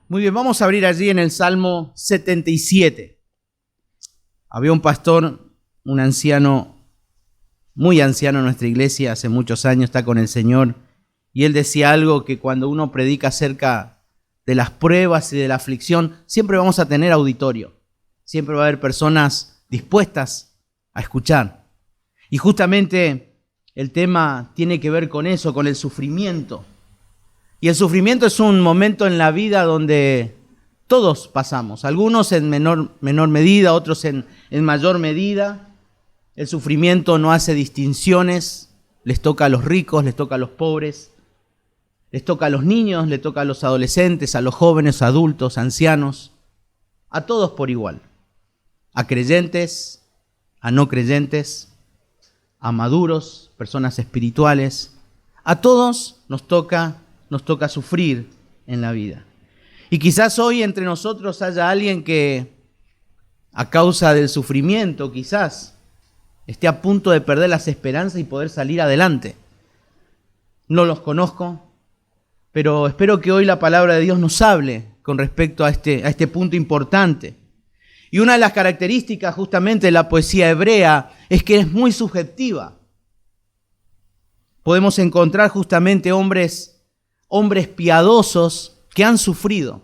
Muy bien, vamos a abrir allí en el Salmo 77. Había un pastor, un anciano, muy anciano en nuestra iglesia, hace muchos años está con el Señor, y él decía algo que cuando uno predica acerca de las pruebas y de la aflicción, siempre vamos a tener auditorio, siempre va a haber personas dispuestas a escuchar. Y justamente el tema tiene que ver con eso, con el sufrimiento. Y el sufrimiento es un momento en la vida donde todos pasamos, algunos en menor medida, otros en mayor medida. El sufrimiento no hace distinciones, les toca a los ricos, les toca a los pobres, les toca a los niños, les toca a los adolescentes, a los jóvenes, adultos, ancianos, a todos por igual, a creyentes, a no creyentes, a maduros, personas espirituales, a todos nos toca sufrir en la vida. Y quizás hoy entre nosotros haya alguien que a causa del sufrimiento quizás esté a punto de perder las esperanzas y poder salir adelante. No los conozco, pero espero que hoy la palabra de Dios nos hable con respecto a este punto importante. Y una de las características justamente de la poesía hebrea es que es muy subjetiva. Podemos encontrar justamente hombres piadosos que han sufrido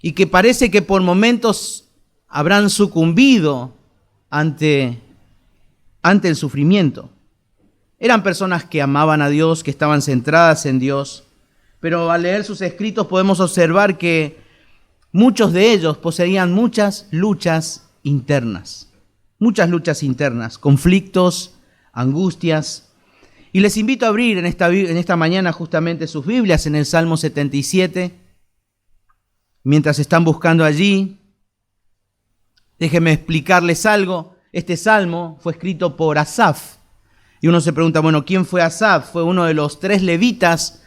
y que parece que por momentos habrán sucumbido ante el sufrimiento. Eran personas que amaban a Dios, que estaban centradas en Dios, pero al leer sus escritos podemos observar que muchos de ellos poseían muchas luchas internas, conflictos, angustias. Y les invito a abrir en esta mañana justamente sus Biblias en el Salmo 77. Mientras están buscando allí, déjenme explicarles algo. Este salmo fue escrito por Asaf. Y uno se pregunta, bueno, ¿quién fue Asaf? Fue uno de los 3 levitas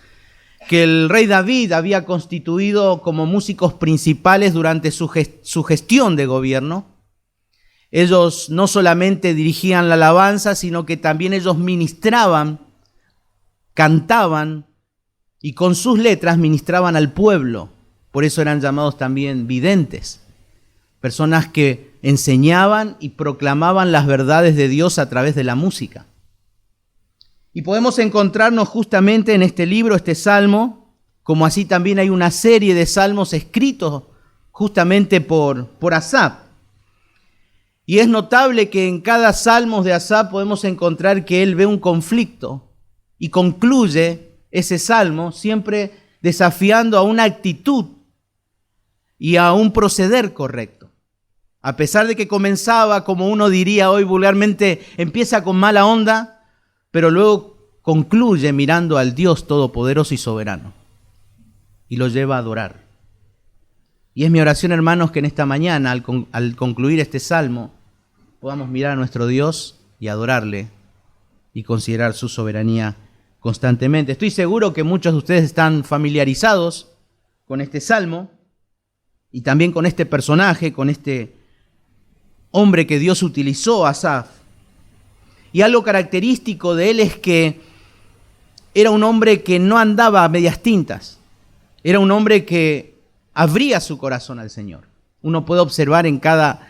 que el rey David había constituido como músicos principales durante su gestión de gobierno. Ellos no solamente dirigían la alabanza, sino que también ellos ministraban, cantaban y con sus letras ministraban al pueblo. Por eso eran llamados también videntes, personas que enseñaban y proclamaban las verdades de Dios a través de la música. Y podemos encontrarnos justamente en este libro, este salmo, como así también hay una serie de salmos escritos justamente por Asaf. Y es notable que en cada salmo de Asaf podemos encontrar que él ve un conflicto y concluye ese salmo siempre desafiando a una actitud y a un proceder correcto. A pesar de que comenzaba, como uno diría hoy vulgarmente, empieza con mala onda, pero luego concluye mirando al Dios todopoderoso y soberano y lo lleva a adorar. Y es mi oración, hermanos, que en esta mañana, al concluir este salmo, podamos mirar a nuestro Dios y adorarle y considerar su soberanía constantemente. Estoy seguro que muchos de ustedes están familiarizados con este salmo y también con este personaje, con este hombre que Dios utilizó, Asaf. Y algo característico de él es que era un hombre que no andaba a medias tintas. Era un hombre que abría su corazón al Señor. Uno puede observar en cada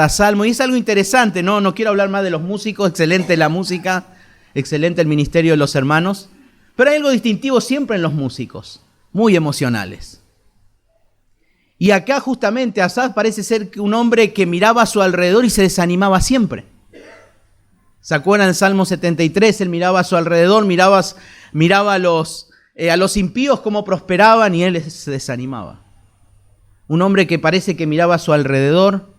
salmo, y es algo interesante, no quiero hablar más de los músicos, excelente la música, excelente el ministerio de los hermanos, pero hay algo distintivo siempre en los músicos, muy emocionales. Y acá justamente Asaf parece ser un hombre que miraba a su alrededor y se desanimaba siempre. ¿Se acuerdan del Salmo 73? Él miraba a su alrededor, miraba a los impíos cómo prosperaban y él se desanimaba. Un hombre que parece que miraba a su alrededor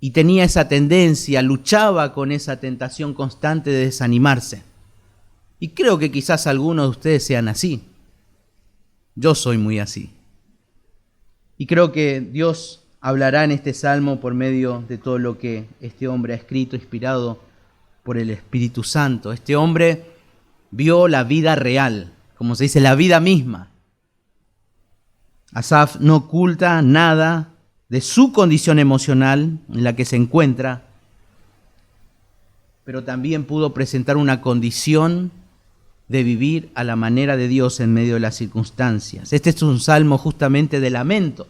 y tenía esa tendencia, luchaba con esa tentación constante de desanimarse. Y creo que quizás algunos de ustedes sean así. Yo soy muy así. Y creo que Dios hablará en este salmo por medio de todo lo que este hombre ha escrito, inspirado por el Espíritu Santo. Este hombre vio la vida real, como se dice, la vida misma. Asaf no oculta nada de su condición emocional en la que se encuentra, pero también pudo presentar una condición de vivir a la manera de Dios en medio de las circunstancias. Este es un salmo justamente de lamento.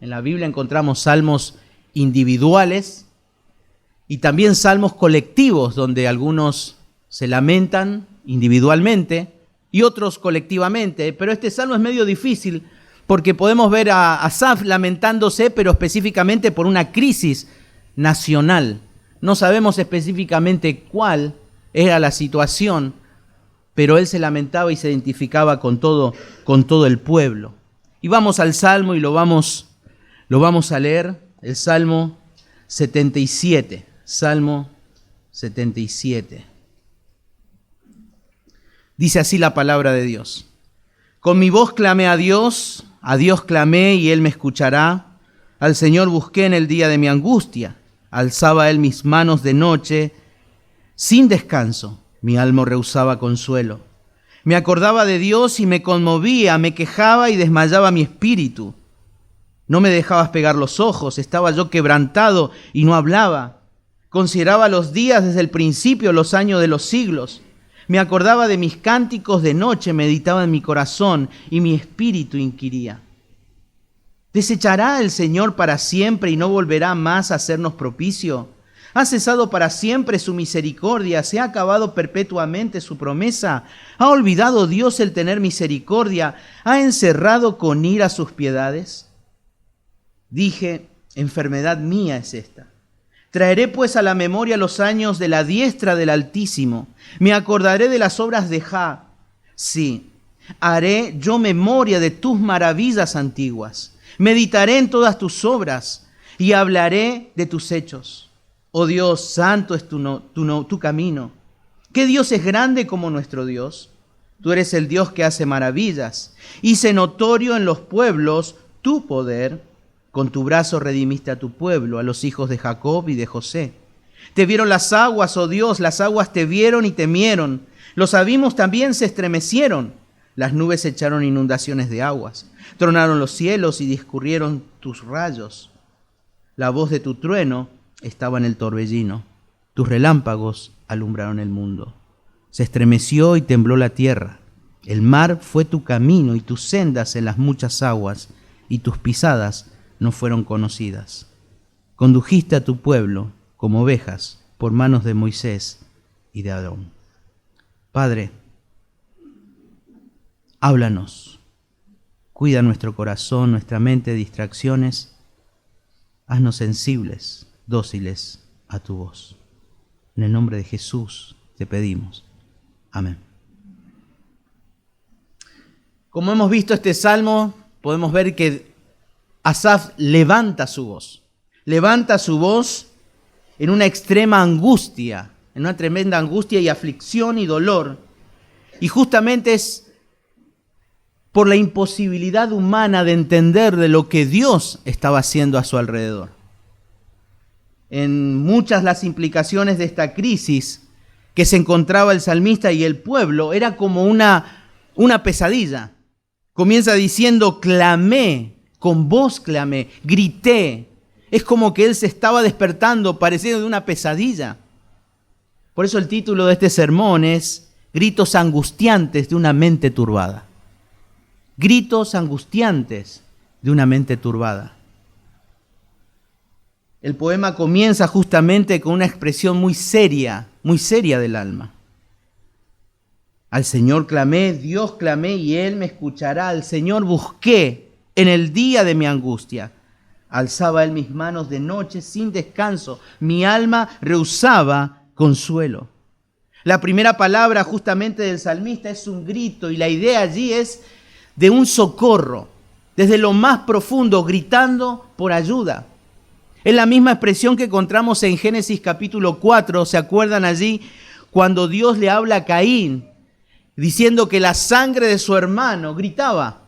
En la Biblia encontramos salmos individuales y también salmos colectivos, donde algunos se lamentan individualmente y otros colectivamente. Pero este salmo es medio difícil porque podemos ver a Asaf lamentándose, pero específicamente por una crisis nacional. No sabemos específicamente cuál era la situación, pero él se lamentaba y se identificaba con todo el pueblo. Y vamos al Salmo y lo vamos a leer, el Salmo 77. Salmo 77. Dice así la palabra de Dios. Con mi voz clamé a Dios clamé y Él me escuchará. Al Señor busqué en el día de mi angustia. Alzaba Él mis manos de noche, sin descanso. Mi alma rehusaba consuelo. Me acordaba de Dios y me conmovía, me quejaba y desmayaba mi espíritu. No me dejabas pegar los ojos, estaba yo quebrantado y no hablaba. Consideraba los días desde el principio, los años de los siglos. Me acordaba de mis cánticos de noche, meditaba en mi corazón y mi espíritu inquiría. ¿Desechará el Señor para siempre y no volverá más a hacernos propicio? ¿Ha cesado para siempre su misericordia? ¿Se ha acabado perpetuamente su promesa? ¿Ha olvidado Dios el tener misericordia? ¿Ha encerrado con ira sus piedades? Dije, enfermedad mía es esta. Traeré pues a la memoria los años de la diestra del Altísimo. Me acordaré de las obras de Jah. Sí, haré yo memoria de tus maravillas antiguas. Meditaré en todas tus obras y hablaré de tus hechos. Oh Dios, santo es tu camino. ¿Qué Dios es grande como nuestro Dios? Tú eres el Dios que hace maravillas. Hice notorio en los pueblos tu poder. Con tu brazo redimiste a tu pueblo, a los hijos de Jacob y de José. Te vieron las aguas, oh Dios, las aguas te vieron y temieron. Los abismos también se estremecieron. Las nubes echaron inundaciones de aguas. Tronaron los cielos y discurrieron tus rayos. La voz de tu trueno estaba en el torbellino. Tus relámpagos alumbraron el mundo. Se estremeció y tembló la tierra. El mar fue tu camino y tus sendas en las muchas aguas, y tus pisadas no fueron conocidas. Condujiste a tu pueblo como ovejas por manos de Moisés y de Aarón. Padre, háblanos. Cuida nuestro corazón, nuestra mente de distracciones. Haznos sensibles, dóciles a tu voz. En el nombre de Jesús te pedimos. Amén. Como hemos visto este salmo, podemos ver que Asaf levanta su voz en una extrema angustia, en una tremenda angustia y aflicción y dolor. Y justamente es por la imposibilidad humana de entender de lo que Dios estaba haciendo a su alrededor. En muchas las implicaciones de esta crisis que se encontraba el salmista y el pueblo, era como una pesadilla. Comienza diciendo, clamé, con voz clamé, grité. Es como que él se estaba despertando, pareciendo de una pesadilla. Por eso el título de este sermón es Gritos angustiantes de una mente turbada. Gritos angustiantes de una mente turbada. El poema comienza justamente con una expresión muy seria del alma. Al Señor clamé, Dios clamé y Él me escuchará. Al Señor busqué en el día de mi angustia. Alzaba Él mis manos de noche sin descanso. Mi alma rehusaba consuelo. La primera palabra justamente del salmista es un grito y la idea allí es de un socorro. Desde lo más profundo, gritando por ayuda. Es la misma expresión que encontramos en Génesis capítulo 4. ¿Se acuerdan allí cuando Dios le habla a Caín? Diciendo que la sangre de su hermano gritaba.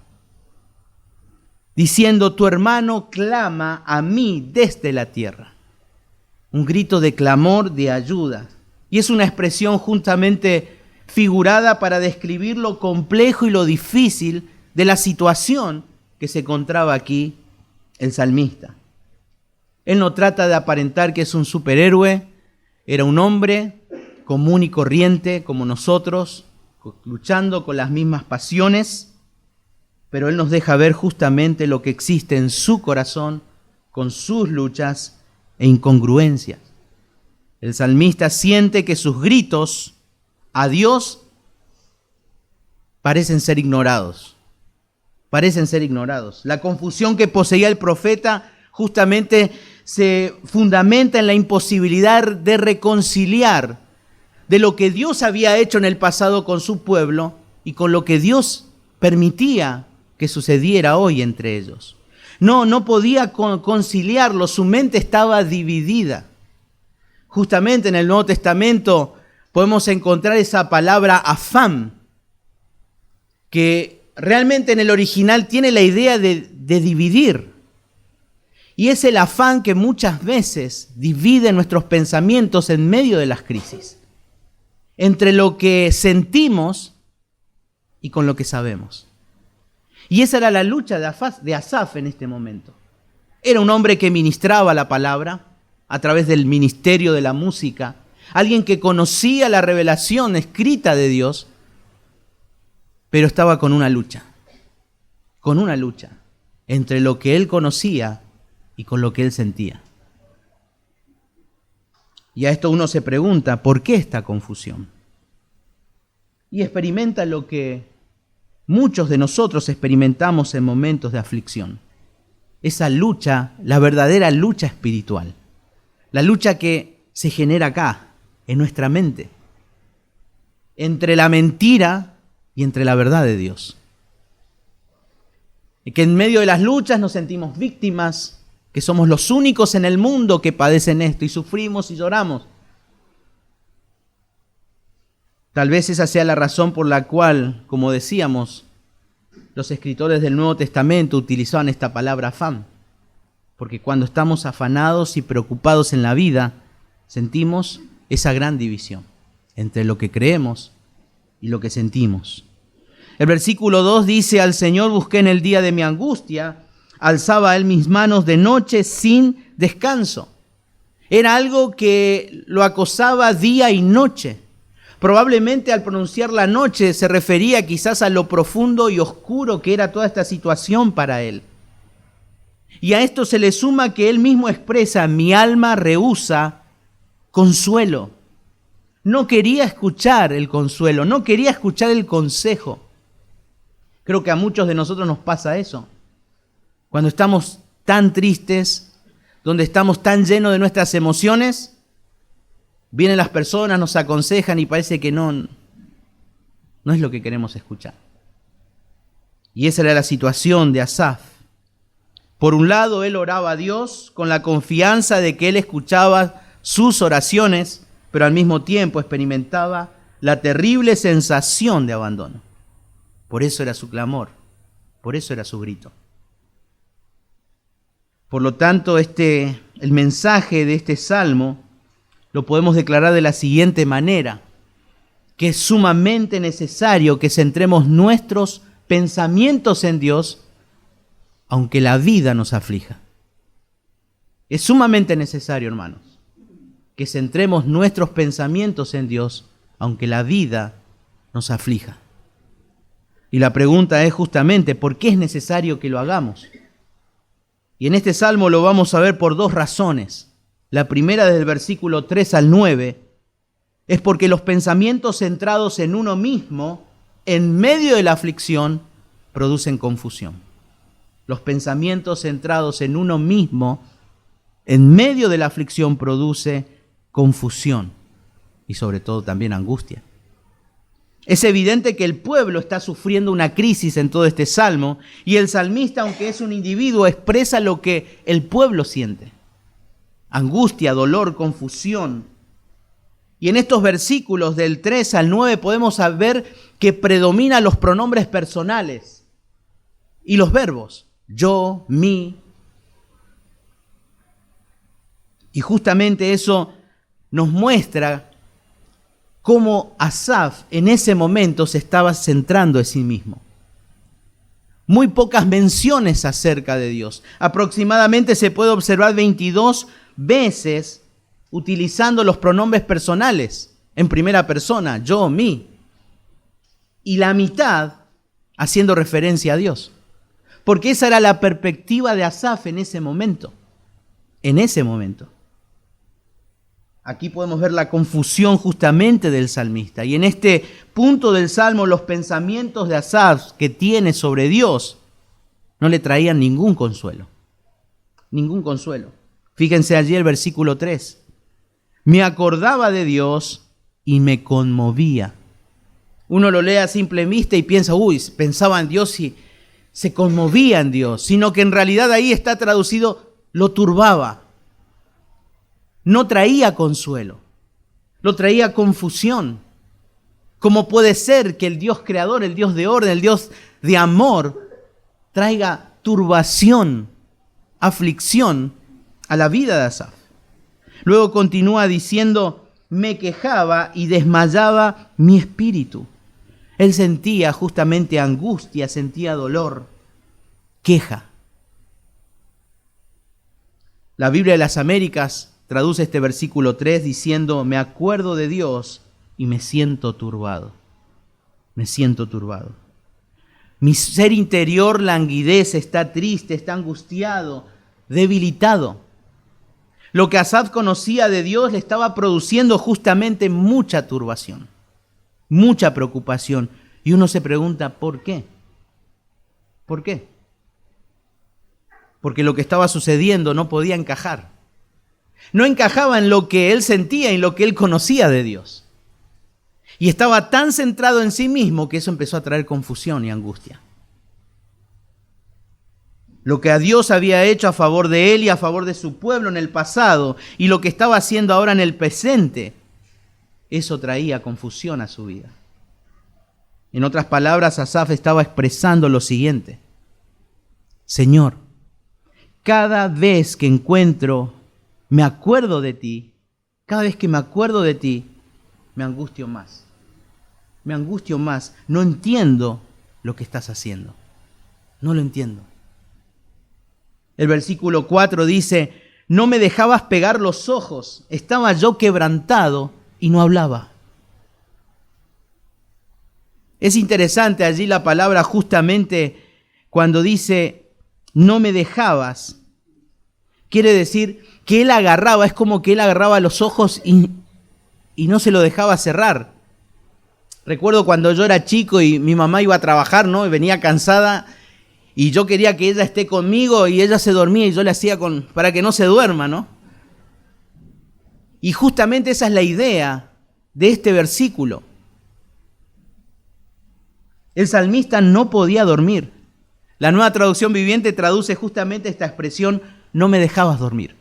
Diciendo, tu hermano clama a mí desde la tierra. Un grito de clamor, de ayuda. Y es una expresión justamente figurada para describir lo complejo y lo difícil de la situación que se encontraba aquí el salmista. Él no trata de aparentar que es un superhéroe, era un hombre común y corriente como nosotros, luchando con las mismas pasiones, pero Él nos deja ver justamente lo que existe en su corazón con sus luchas e incongruencias. El salmista siente que sus gritos a Dios parecen ser ignorados. La confusión que poseía el profeta justamente se fundamenta en la imposibilidad de reconciliar de lo que Dios había hecho en el pasado con su pueblo y con lo que Dios permitía que sucediera hoy entre ellos. No podía conciliarlo, su mente estaba dividida. Justamente en el Nuevo Testamento podemos encontrar esa palabra afán, que realmente en el original tiene la idea de dividir. Y es el afán que muchas veces divide nuestros pensamientos en medio de las crisis, entre lo que sentimos y con lo que sabemos. Y esa era la lucha de Asaf en este momento. Era un hombre que ministraba la palabra a través del ministerio de la música, alguien que conocía la revelación escrita de Dios, pero estaba con una lucha entre lo que él conocía y con lo que él sentía. Y a esto uno se pregunta, ¿por qué esta confusión? Y experimenta lo que muchos de nosotros experimentamos en momentos de aflicción. Esa lucha, la verdadera lucha espiritual. La lucha que se genera acá, en nuestra mente, entre la mentira y entre la verdad de Dios. Y que en medio de las luchas nos sentimos víctimas, que somos los únicos en el mundo que padecen esto y sufrimos y lloramos. Tal vez esa sea la razón por la cual, como decíamos, los escritores del Nuevo Testamento utilizaban esta palabra afán. Porque cuando estamos afanados y preocupados en la vida, sentimos esa gran división entre lo que creemos y lo que sentimos. El versículo 2 dice, al Señor busqué en el día de mi angustia, alzaba a Él mis manos de noche sin descanso. Era algo que lo acosaba día y noche. Probablemente al pronunciar la noche se refería quizás a lo profundo y oscuro que era toda esta situación para él. Y a esto se le suma que él mismo expresa, mi alma rehúsa consuelo. No quería escuchar el consuelo, no quería escuchar el consejo. Creo que a muchos de nosotros nos pasa eso. Cuando estamos tan tristes, donde estamos tan llenos de nuestras emociones, vienen las personas, nos aconsejan y parece que no es lo que queremos escuchar. Y esa era la situación de Asaf. Por un lado, él oraba a Dios con la confianza de que él escuchaba sus oraciones, pero al mismo tiempo experimentaba la terrible sensación de abandono. Por eso era su clamor, por eso era su grito. Por lo tanto, el mensaje de este salmo lo podemos declarar de la siguiente manera, que es sumamente necesario que centremos nuestros pensamientos en Dios, aunque la vida nos aflija. Es sumamente necesario, hermanos, que centremos nuestros pensamientos en Dios, aunque la vida nos aflija. Y la pregunta es justamente, ¿por qué es necesario que lo hagamos? Y en este salmo lo vamos a ver por dos razones. La primera, desde el versículo 3 al 9, es porque los pensamientos centrados en uno mismo, en medio de la aflicción, producen confusión. Los pensamientos centrados en uno mismo, en medio de la aflicción, produce confusión y sobre todo también angustia. Es evidente que el pueblo está sufriendo una crisis en todo este salmo y el salmista, aunque es un individuo, expresa lo que el pueblo siente. Angustia, dolor, confusión. Y en estos versículos del 3 al 9 podemos ver que predominan los pronombres personales y los verbos, yo, mí. Y justamente eso nos muestra cómo Asaf en ese momento se estaba centrando en sí mismo. Muy pocas menciones acerca de Dios. Aproximadamente se puede observar 22 veces utilizando los pronombres personales en primera persona, yo, mí. y la mitad haciendo referencia a Dios. Porque esa era la perspectiva de Asaf en ese momento. En ese momento. Aquí podemos ver la confusión justamente del salmista. Y en este punto del Salmo, los pensamientos de Asaf que tiene sobre Dios no le traían ningún consuelo. Ningún consuelo. Fíjense allí el versículo 3. Me acordaba de Dios y me conmovía. Uno lo lee a simple vista y piensa, pensaba en Dios y se conmovía en Dios. Sino que en realidad ahí está traducido, lo turbaba. No traía consuelo, lo traía confusión. ¿Cómo puede ser que el Dios creador, el Dios de orden, el Dios de amor, traiga turbación, aflicción a la vida de Asaf? Luego continúa diciendo, me quejaba y desmayaba mi espíritu. Él sentía justamente angustia, sentía dolor, queja. La Biblia de las Américas traduce este versículo 3 diciendo, me acuerdo de Dios y me siento turbado. Me siento turbado. Mi ser interior languidece, está triste, está angustiado, debilitado. Lo que Asaf conocía de Dios le estaba produciendo justamente mucha turbación, mucha preocupación. Y uno se pregunta, ¿por qué? ¿Por qué? Porque lo que estaba sucediendo no podía encajar. No encajaba en lo que él sentía y en lo que él conocía de Dios. Y estaba tan centrado en sí mismo que eso empezó a traer confusión y angustia. Lo que a Dios había hecho a favor de él y a favor de su pueblo en el pasado y lo que estaba haciendo ahora en el presente, eso traía confusión a su vida. En otras palabras, Asaf estaba expresando lo siguiente: Señor, cada vez que me acuerdo de ti, cada vez que me acuerdo de ti, me angustio más. Me angustio más. No entiendo lo que estás haciendo. No lo entiendo. El versículo 4 dice, no me dejabas pegar los ojos, estaba yo quebrantado y no hablaba. Es interesante allí la palabra justamente cuando dice, no me dejabas. Quiere decir que él agarraba, es como que él agarraba los ojos y no se lo dejaba cerrar. Recuerdo cuando yo era chico y mi mamá iba a trabajar, ¿no? Y venía cansada y yo quería que ella esté conmigo y ella se dormía y yo le hacía para que no se duerma, ¿no? Y justamente esa es la idea de este versículo. El salmista no podía dormir. La Nueva Traducción Viviente traduce justamente esta expresión, no me dejabas dormir.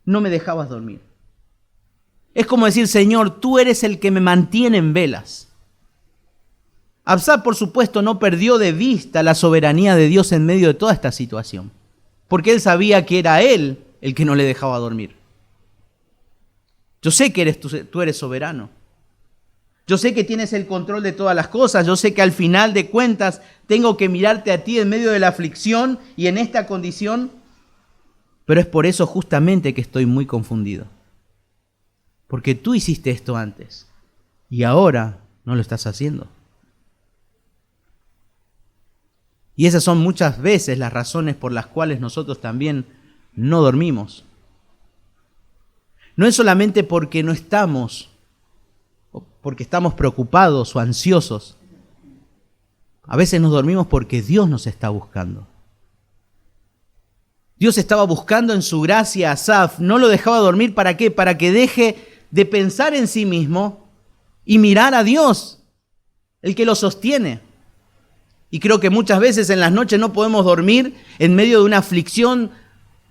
No me dejabas dormir. Es como decir, Señor, tú eres el que me mantiene en velas. Asaf, por supuesto, no perdió de vista la soberanía de Dios en medio de toda esta situación, porque él sabía que era él el que no le dejaba dormir. Yo sé que tú eres soberano. Yo sé que tienes el control de todas las cosas. Yo sé que al final de cuentas tengo que mirarte a ti en medio de la aflicción y en esta condición. Pero es por eso justamente que estoy muy confundido. Porque tú hiciste esto antes y ahora no lo estás haciendo. Y esas son muchas veces las razones por las cuales nosotros también no dormimos. No es solamente porque no estamos, porque estamos preocupados o ansiosos. A veces nos dormimos porque Dios nos está buscando. Dios estaba buscando en su gracia a Asaf, no lo dejaba dormir, ¿para qué? Para que deje de pensar en sí mismo y mirar a Dios, el que lo sostiene. Y creo que muchas veces en las noches no podemos dormir en medio de una aflicción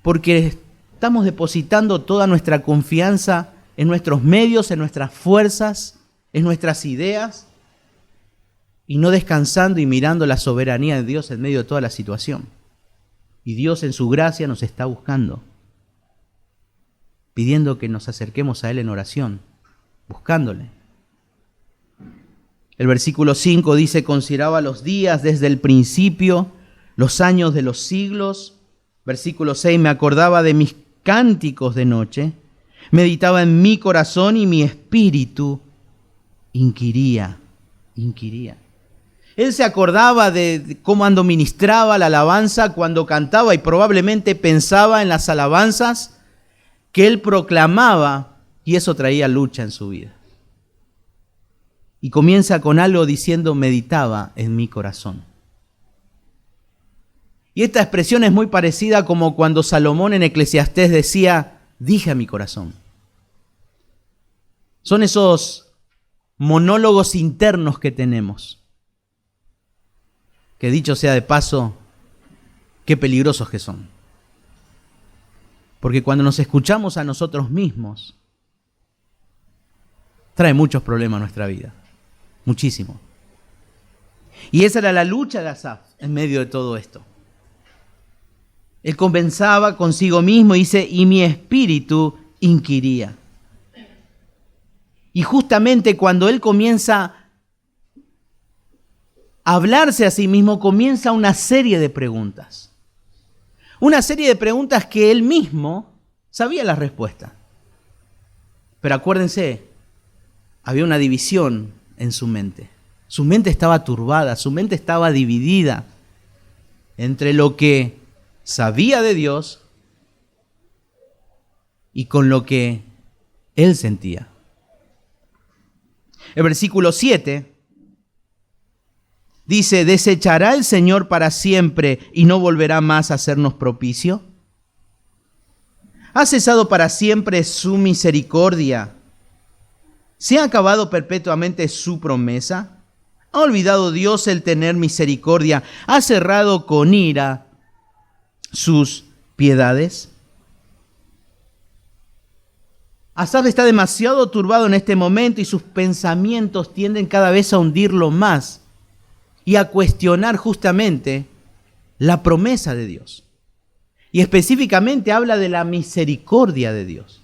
porque estamos depositando toda nuestra confianza en nuestros medios, en nuestras fuerzas, en nuestras ideas, y no descansando y mirando la soberanía de Dios en medio de toda la situación. Y Dios en su gracia nos está buscando, pidiendo que nos acerquemos a Él en oración, buscándole. El versículo 5 dice, consideraba los días desde el principio, los años de los siglos. Versículo 6, me acordaba de mis cánticos de noche, meditaba en mi corazón y mi espíritu inquiría inquiría. Él se acordaba de cómo Ando ministraba la alabanza cuando cantaba y probablemente pensaba en las alabanzas que él proclamaba y eso traía lucha en su vida. Y comienza con algo diciendo, meditaba en mi corazón. Y esta expresión es muy parecida como cuando Salomón en Eclesiastés decía, dije a mi corazón. Son esos monólogos internos que tenemos. Que dicho sea de paso, qué peligrosos que son. Porque cuando nos escuchamos a nosotros mismos, trae muchos problemas a nuestra vida. Muchísimo. Y esa era la lucha de Asaf en medio de todo esto. Él conversaba consigo mismo y dice, y mi espíritu inquiría. Y justamente cuando él comienza hablarse a sí mismo, comienza una serie de preguntas. Una serie de preguntas que él mismo sabía la respuesta. Pero acuérdense, había una división en su mente. Su mente estaba turbada, su mente estaba dividida entre lo que sabía de Dios y con lo que él sentía. El versículo 7 dice, ¿desechará el Señor para siempre y no volverá más a hacernos propicio? ¿Ha cesado para siempre su misericordia? ¿Se ha acabado perpetuamente su promesa? ¿Ha olvidado Dios el tener misericordia? ¿Ha cerrado con ira sus piedades? Asaf está demasiado turbado en este momento y sus pensamientos tienden cada vez a hundirlo más y a cuestionar justamente la promesa de Dios. Y específicamente habla de la misericordia de Dios.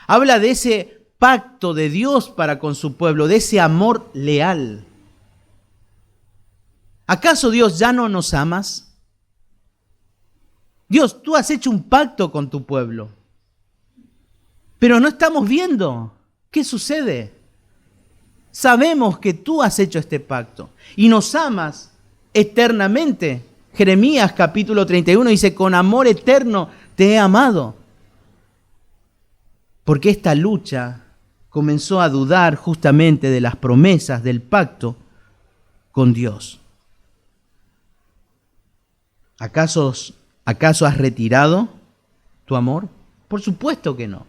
Habla de ese pacto de Dios para con su pueblo, de ese amor leal. ¿Acaso Dios ya no nos amas? Dios, tú has hecho un pacto con tu pueblo, pero no estamos viendo qué sucede. Sabemos que tú has hecho este pacto y nos amas eternamente. Jeremías capítulo 31 dice, con amor eterno te he amado. Porque esta lucha comenzó a dudar justamente de las promesas del pacto con Dios. ¿Acaso has retirado tu amor? Por supuesto que no.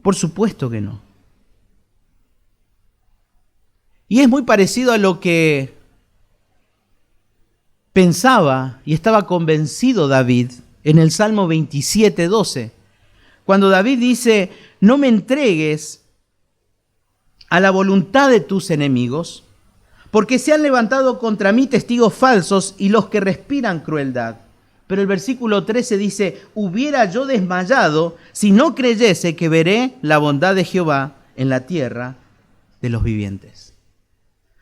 Por supuesto que no. Y es muy parecido a lo que pensaba y estaba convencido David en el Salmo 27:12, cuando David dice, no me entregues a la voluntad de tus enemigos, porque se han levantado contra mí testigos falsos y los que respiran crueldad. Pero el versículo 13 dice, hubiera yo desmayado si no creyese que veré la bondad de Jehová en la tierra de los vivientes.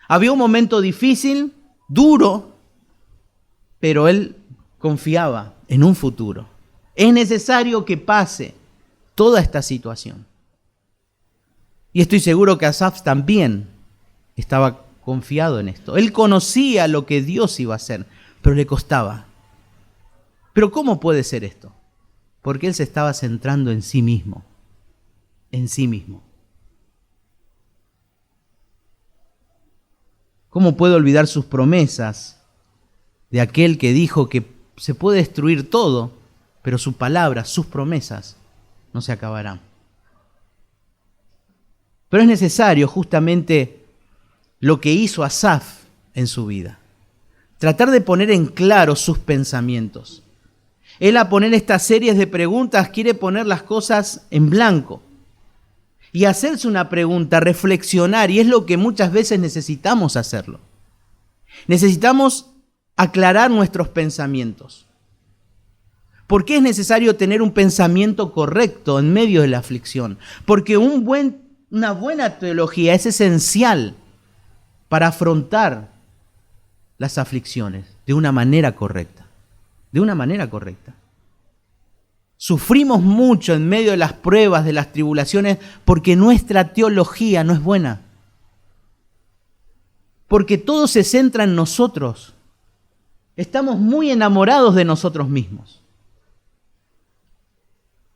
Había un momento difícil, duro, pero él confiaba en un futuro. Es necesario que pase toda esta situación. Y estoy seguro que Asaf también estaba confiado en esto. Él conocía lo que Dios iba a hacer, pero le costaba. Pero ¿cómo puede ser esto? Porque él se estaba centrando en sí mismo. En sí mismo. ¿Cómo puede olvidar sus promesas de aquel que dijo que se puede destruir todo, pero su palabra, sus promesas, no se acabarán? Pero es necesario justamente lo que hizo Asaf en su vida. Tratar de poner en claro sus pensamientos. Él, a poner estas series de preguntas, quiere poner las cosas en blanco y hacerse una pregunta, reflexionar, y es lo que muchas veces necesitamos hacerlo. Necesitamos aclarar nuestros pensamientos. ¿Por qué es necesario tener un pensamiento correcto en medio de la aflicción? Porque una buena teología es esencial para afrontar las aflicciones de una manera correcta. De una manera correcta. Sufrimos mucho en medio de las pruebas, de las tribulaciones, porque nuestra teología no es buena. porque todo se centra en nosotros. Estamos muy enamorados de nosotros mismos,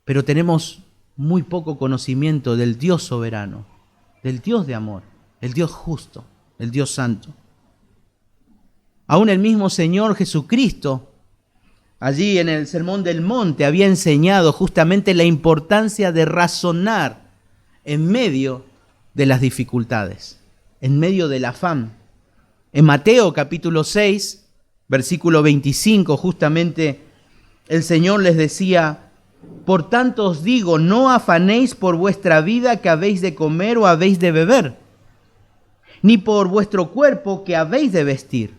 pero tenemos muy poco conocimiento del Dios soberano, del Dios de amor, el Dios justo, el Dios santo. Aún el mismo Señor Jesucristo, allí en el Sermón del Monte, había enseñado justamente la importancia de razonar en medio de las dificultades, en medio del afán. En Mateo capítulo 6, versículo 25, justamente el Señor les decía: por tanto os digo, no afanéis por vuestra vida que habéis de comer o habéis de beber, ni por vuestro cuerpo que habéis de vestir.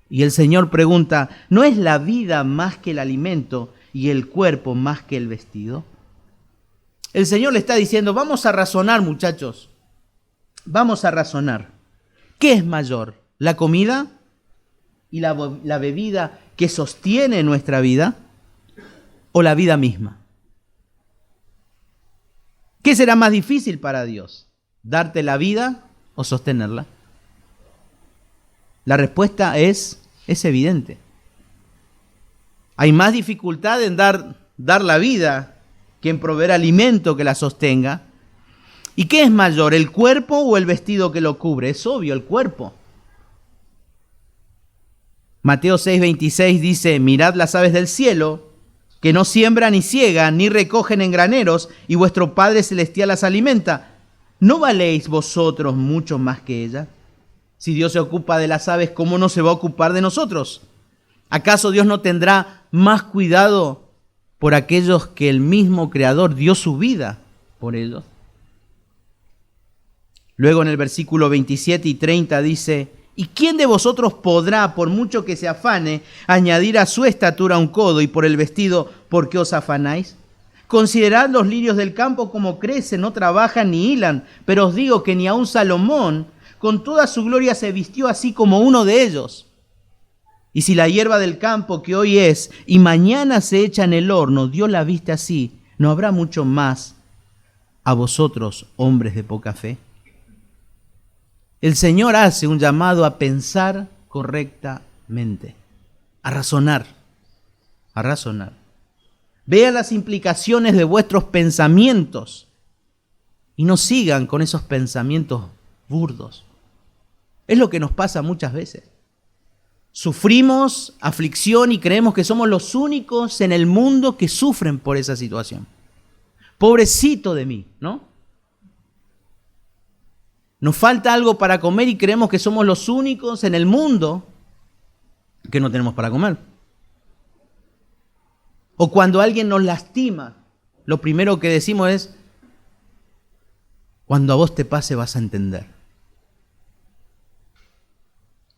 Y el Señor pregunta: ¿no es la vida más que el alimento y el cuerpo más que el vestido? El Señor le está diciendo: vamos a razonar, muchachos, vamos a razonar. ¿Qué es mayor? ¿La comida y la bebida que sostiene nuestra vida o la vida misma? ¿Qué será más difícil para Dios? ¿Darte la vida o sostenerla? La respuesta es evidente. Hay más dificultad en dar la vida que en proveer alimento que la sostenga. ¿Y qué es mayor, el cuerpo o el vestido que lo cubre? Es obvio, el cuerpo. Mateo 6:26 dice: mirad las aves del cielo, que no siembran ni ciegan, ni recogen en graneros, y vuestro Padre Celestial las alimenta. ¿No valéis vosotros mucho más que ellas? Si Dios se ocupa de las aves, ¿cómo no se va a ocupar de nosotros? ¿Acaso Dios no tendrá más cuidado por aquellos que el mismo Creador dio su vida por ellos? Luego en el versículo 27 y 30 dice: ¿y quién de vosotros podrá, por mucho que se afane, añadir a su estatura un codo? Y por el vestido, ¿por qué os afanáis? Considerad los lirios del campo como crecen, no trabajan ni hilan, pero os digo que ni aun Salomón, con toda su gloria, se vistió así como uno de ellos. Y si la hierba del campo, que hoy es y mañana se echa en el horno, Dios la viste así, ¿no habrá mucho más a vosotros, hombres de poca fe? El Señor hace un llamado a pensar correctamente, a razonar, a razonar. Vean las implicaciones de vuestros pensamientos y no sigan con esos pensamientos burdos. Es lo que nos pasa muchas veces. Sufrimos aflicción y creemos que somos los únicos en el mundo que sufren por esa situación. Pobrecito de mí, ¿no? Nos falta algo para comer y creemos que somos los únicos en el mundo que no tenemos para comer. O cuando alguien nos lastima, lo primero que decimos es: cuando a vos te pase vas a entender.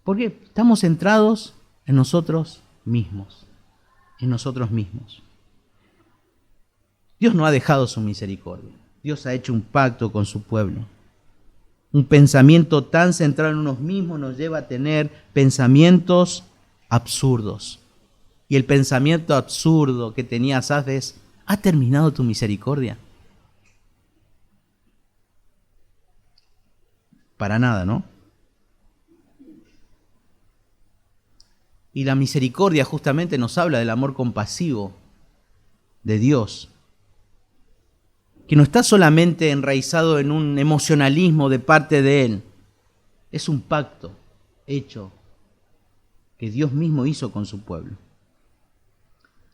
Porque estamos centrados en nosotros mismos, en nosotros mismos. Dios no ha dejado su misericordia. Dios ha hecho un pacto con su pueblo. Un pensamiento tan centrado en unos mismos nos lleva a tener pensamientos absurdos. Y el pensamiento absurdo que tenía Asaf es: ¿ha terminado tu misericordia? Para nada, ¿no? Y la misericordia justamente nos habla del amor compasivo de Dios, que no está solamente enraizado en un emocionalismo de parte de Él. Es un pacto hecho que Dios mismo hizo con su pueblo.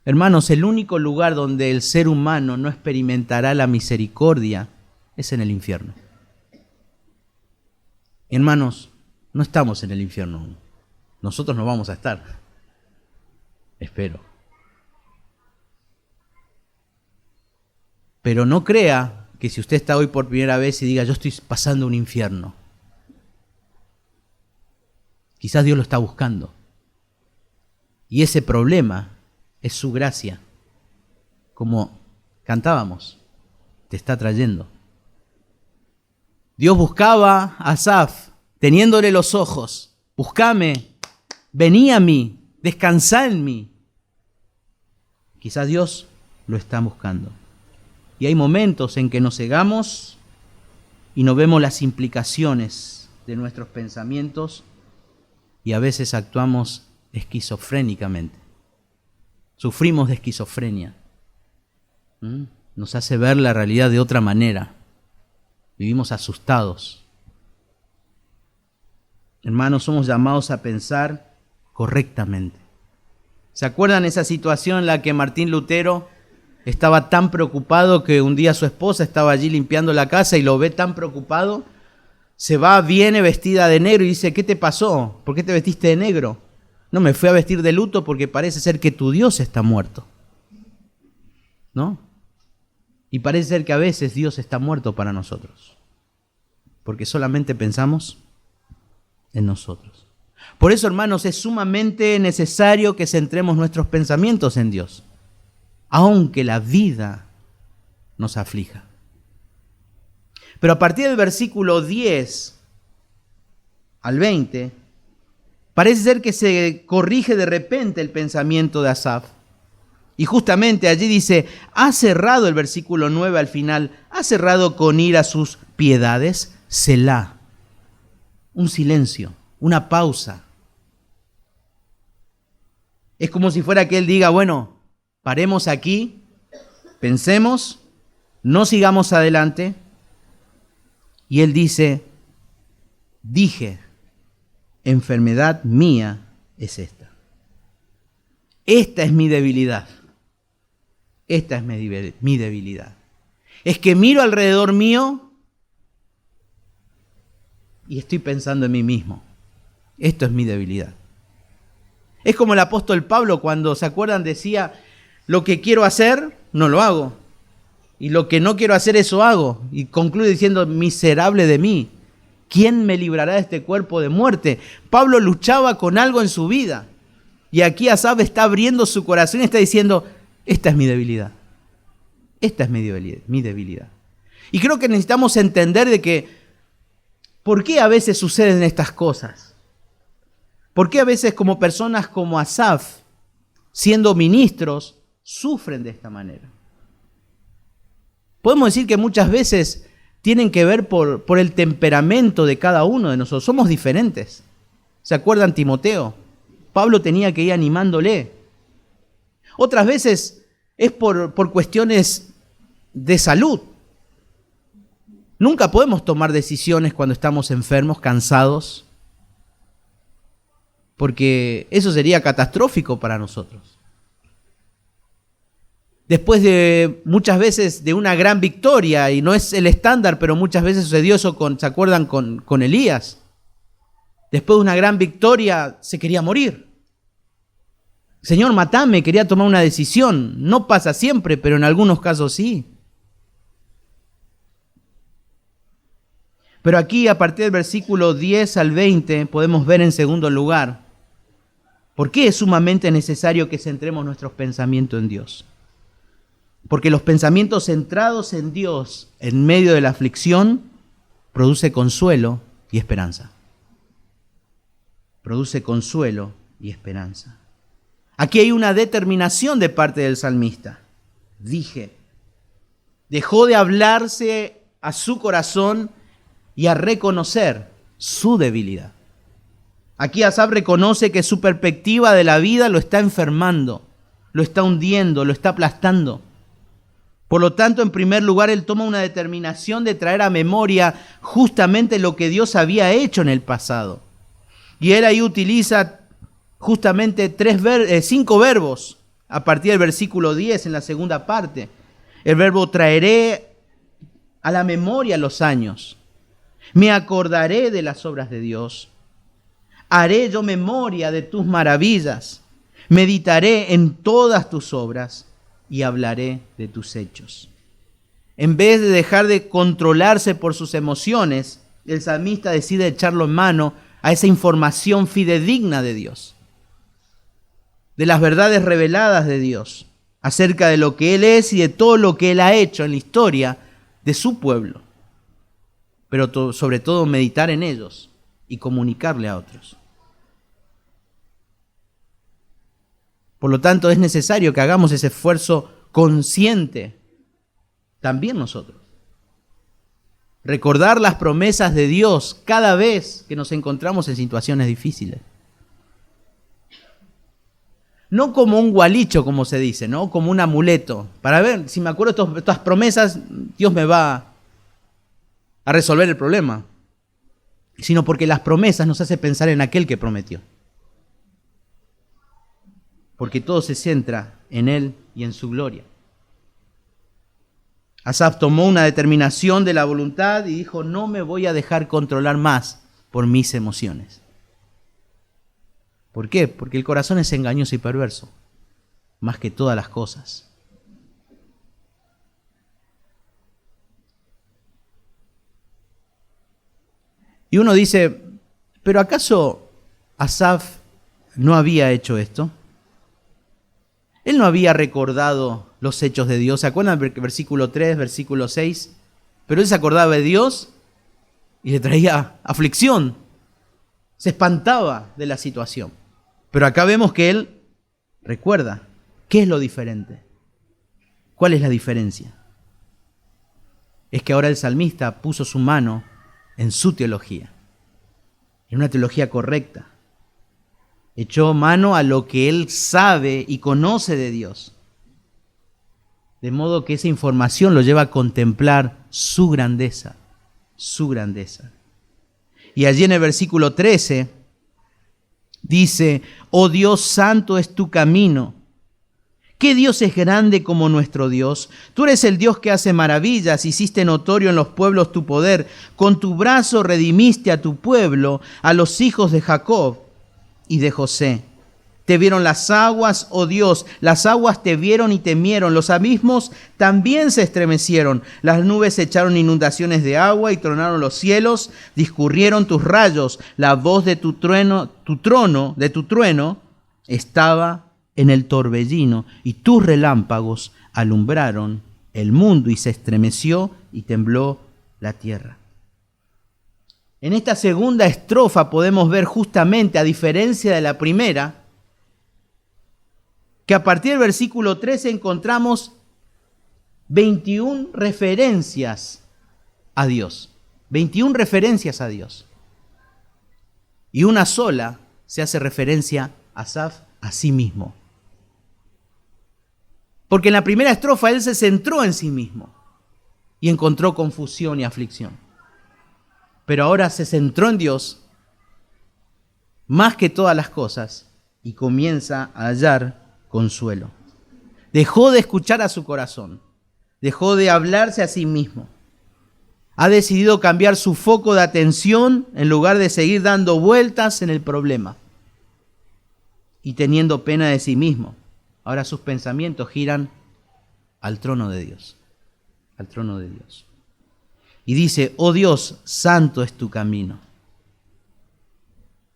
Hermanos, el único lugar donde el ser humano no experimentará la misericordia es en el infierno. Hermanos, no estamos en el infierno aún. Nosotros no vamos a estar. Espero. Pero no crea que si usted está hoy por primera vez y diga: yo estoy pasando un infierno, quizás Dios lo está buscando. Y ese problema es su gracia. Como cantábamos, te está trayendo. Dios buscaba a Asaf, teniéndole los ojos: búscame, vení a mí, descansá en mí. Quizás Dios lo está buscando. Y hay momentos en que nos cegamos y no vemos las implicaciones de nuestros pensamientos y a veces actuamos esquizofrénicamente. Sufrimos de esquizofrenia. Nos hace ver la realidad de otra manera. Vivimos asustados. Hermanos, somos llamados a pensar correctamente. ¿Se acuerdan esa situación en la que Martín Lutero estaba tan preocupado que un día su esposa estaba allí limpiando la casa y lo ve tan preocupado? Se va, viene vestida de negro y dice, ¿qué te pasó? ¿Por qué te vestiste de negro? No, me fui a vestir de luto porque parece ser que tu Dios está muerto. ¿No? Y parece ser que a veces Dios está muerto para nosotros, porque solamente pensamos en nosotros. Por eso, hermanos, es sumamente necesario que centremos nuestros pensamientos en Dios, aunque la vida nos aflija. Pero a partir del versículo 10 al 20, parece ser que se corrige de repente el pensamiento de Asaf. Y justamente allí dice, ha cerrado el versículo 9 al final, ha cerrado con ira sus piedades, Selah. Un silencio, una pausa. Es como si fuera que él diga, bueno, paremos aquí, pensemos, no sigamos adelante. Y él dice, dije, enfermedad mía es esta. Esta es mi debilidad. Esta es mi debilidad. Es que miro alrededor mío y estoy pensando en mí mismo. Esto es mi debilidad. Es como el apóstol Pablo cuando, ¿se acuerdan? Decía, lo que quiero hacer, no lo hago. Y lo que no quiero hacer, eso hago. Y concluye diciendo, miserable de mí. ¿Quién me librará de este cuerpo de muerte? Pablo luchaba con algo en su vida. Y aquí Asaf está abriendo su corazón y está diciendo, esta es mi debilidad. Esta es mi debilidad. Y creo que necesitamos entender de que, ¿por qué a veces suceden estas cosas? ¿Por qué a veces como personas como Asaf, siendo ministros, sufren de esta manera? Podemos decir que muchas veces tienen que ver por el temperamento de cada uno de nosotros. Somos diferentes. ¿Se acuerdan Timoteo? Pablo tenía que ir animándole. Otras veces es por cuestiones de salud. Nunca podemos tomar decisiones cuando estamos enfermos, cansados, porque eso sería catastrófico para nosotros. Después de muchas veces de una gran victoria, y no es el estándar, pero muchas veces sucedió eso ¿se acuerdan? Con Elías. Después de una gran victoria se quería morir. Señor, matame, quería tomar una decisión. No pasa siempre, pero en algunos casos sí. Pero aquí, a partir del versículo 10 al 20, podemos ver en segundo lugar por qué es sumamente necesario que centremos nuestros pensamientos en Dios. Porque los pensamientos centrados en Dios en medio de la aflicción produce consuelo y esperanza. Produce consuelo y esperanza. Aquí hay una determinación de parte del salmista. Dejó de hablarse a su corazón y a reconocer su debilidad. Aquí Asaf reconoce que su perspectiva de la vida lo está enfermando, lo está hundiendo, lo está aplastando. Por lo tanto, en primer lugar, él toma una determinación de traer a memoria justamente lo que Dios había hecho en el pasado. Y él ahí utiliza justamente 5 verbos a partir del versículo 10 en la segunda parte. El verbo traeré a la memoria los años. Me acordaré de las obras de Dios. Haré yo memoria de tus maravillas. Meditaré en todas tus obras y hablaré de tus hechos. En vez de dejar de controlarse por sus emociones, el salmista decide echarlo en mano a esa información fidedigna de Dios, de las verdades reveladas de Dios, acerca de lo que Él es y de todo lo que Él ha hecho en la historia de su pueblo. Pero sobre todo meditar en ellos y comunicarle a otros. Por lo tanto, es necesario que hagamos ese esfuerzo consciente, también nosotros. Recordar las promesas de Dios cada vez que nos encontramos en situaciones difíciles. no como un gualicho, como se dice, ¿no? Como un amuleto, para ver si me acuerdo de estas promesas, Dios me va a resolver el problema, sino porque las promesas nos hacen pensar en aquel que prometió. Porque todo se centra en Él y en su gloria. Asaf tomó una determinación de la voluntad y dijo, no me voy a dejar controlar más por mis emociones. ¿Por qué? Porque el corazón es engañoso y perverso, más que todas las cosas. Y uno dice, ¿pero acaso Asaf no había hecho esto? Él no había recordado los hechos de Dios. ¿Se acuerdan del versículo 3, versículo 6? Pero él se acordaba de Dios y le traía aflicción. Se espantaba de la situación. Pero acá vemos que él recuerda. ¿Qué es lo diferente? ¿Cuál es la diferencia? Es que ahora el salmista puso su mano en su teología, en una teología correcta. Echó mano a lo que él sabe y conoce de Dios. De modo que esa información lo lleva a contemplar su grandeza, su grandeza. Y allí en el versículo 13 dice, oh Dios, santo es tu camino. ¿Qué Dios es grande como nuestro Dios? Tú eres el Dios que hace maravillas, hiciste notorio en los pueblos tu poder. Con tu brazo redimiste a tu pueblo, a los hijos de Jacob y de José. Te vieron las aguas, oh Dios, las aguas te vieron y temieron, los abismos también se estremecieron, las nubes echaron inundaciones de agua y tronaron los cielos, discurrieron tus rayos, la voz de tu trueno estaba en el torbellino y tus relámpagos alumbraron el mundo y se estremeció y tembló la tierra. En esta segunda estrofa podemos ver justamente, a diferencia de la primera, que a partir del versículo 13 encontramos 21 referencias a Dios. 21 referencias a Dios. Y una sola se hace referencia a Asaf a sí mismo. Porque en la primera estrofa él se centró en sí mismo y encontró confusión y aflicción. Pero ahora se centró en Dios más que todas las cosas y comienza a hallar consuelo. Dejó de escuchar a su corazón, dejó de hablarse a sí mismo. Ha decidido cambiar su foco de atención en lugar de seguir dando vueltas en el problema y teniendo pena de sí mismo. Ahora sus pensamientos giran al trono de Dios, al trono de Dios. Y dice, oh Dios, santo es tu camino.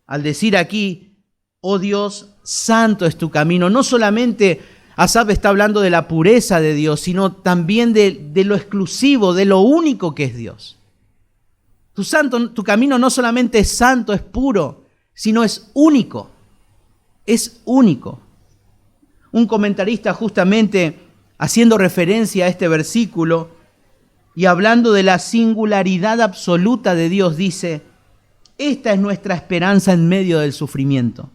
Al decir aquí, oh Dios, santo es tu camino, no solamente Asaf está hablando de la pureza de Dios, sino también de lo exclusivo, de lo único que es Dios. Tu camino no solamente es santo, es puro, sino es único. Es único. Un comentarista justamente haciendo referencia a este versículo y hablando de la singularidad absoluta de Dios, dice, esta es nuestra esperanza en medio del sufrimiento.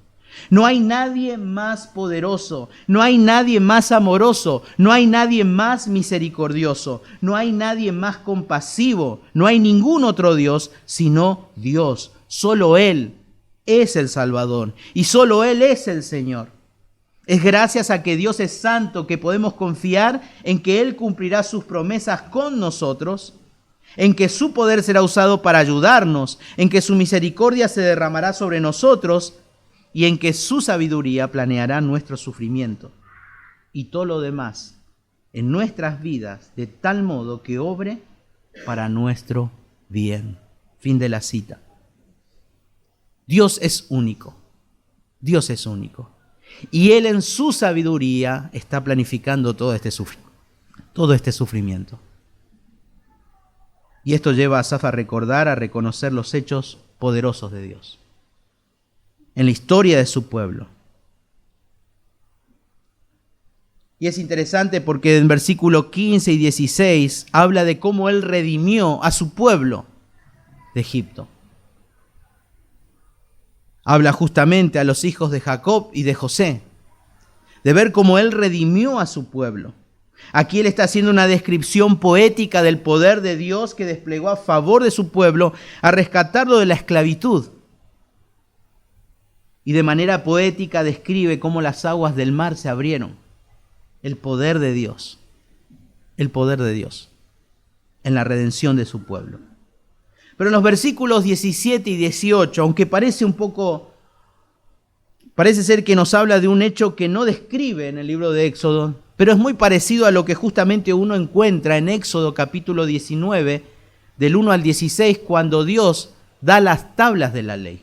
No hay nadie más poderoso, no hay nadie más amoroso, no hay nadie más misericordioso, no hay nadie más compasivo, no hay ningún otro Dios sino Dios. Solo Él es el Salvador y solo Él es el Señor. Es gracias a que Dios es santo que podemos confiar en que Él cumplirá sus promesas con nosotros, en que su poder será usado para ayudarnos, en que su misericordia se derramará sobre nosotros y en que su sabiduría planeará nuestro sufrimiento y todo lo demás en nuestras vidas de tal modo que obre para nuestro bien. Fin de la cita. Dios es único. Dios es único. Y Él en su sabiduría está planificando todo este sufrimiento. Y esto lleva a Asaf a recordar, a reconocer los hechos poderosos de Dios en la historia de su pueblo. Y es interesante porque en versículos 15 y 16 habla de cómo Él redimió a su pueblo de Egipto. Habla justamente a los hijos de Jacob y de José. de ver cómo Él redimió a su pueblo. Aquí Él está haciendo una descripción poética del poder de Dios que desplegó a favor de su pueblo a rescatarlo de la esclavitud. Y de manera poética describe cómo las aguas del mar se abrieron. El poder de Dios. El poder de Dios en la redención de su pueblo. Pero en los versículos 17 y 18, aunque parece ser que nos habla de un hecho que no describe en el libro de Éxodo, pero es muy parecido a lo que justamente uno encuentra en Éxodo capítulo 19, del 1 al 16, cuando Dios da las tablas de la ley.